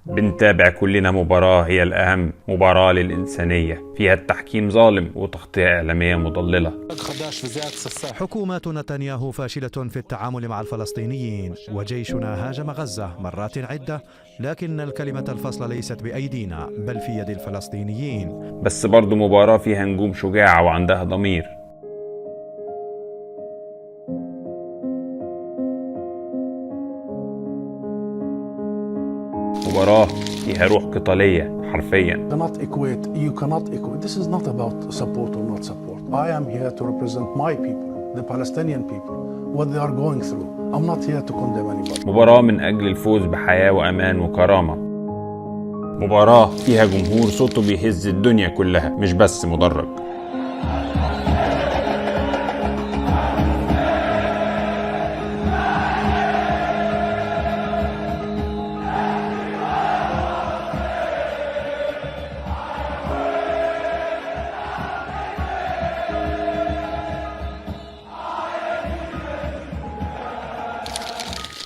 بنتابع كلنا مباراة هي الأهم، مباراة للإنسانية فيها التحكيم ظالم وتغطية إعلامية مضللة. حكومة نتنياهو فاشلة في التعامل مع الفلسطينيين، وجيشنا هاجم غزة مرات عدة، لكن الكلمة الفصل ليست بأيدينا بل في يد الفلسطينيين. بس برضو مباراة فيها نجوم شجاعة وعندها ضمير. مباراة فيها روح قتالية حرفيا. You cannot equate. This is not about support or not support. I am here to represent my people, the Palestinian people, what they are going through. I'm not here to condemn anybody. مباراة من أجل الفوز بحياة وأمان وكرامة. مباراة فيها جمهور صوته بيهز الدنيا كلها مش بس مدرج.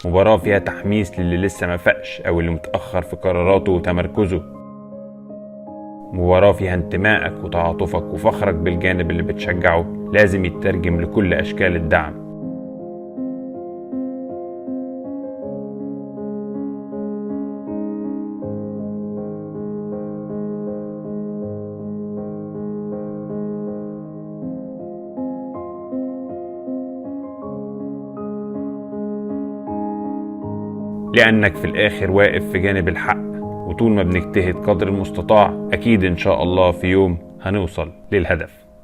مباراة فيها تحميس للي لسه ما فاقش أو اللي متأخر في قراراته وتمركزه. مباراة فيها انتمائك وتعاطفك وفخرك بالجانب اللي بتشجعه لازم يترجم لكل أشكال الدعم. لأنك في الآخر واقف في جانب الحق، وطول ما بنجتهد قدر المستطاع أكيد إن شاء الله في يوم هنوصل للهدف.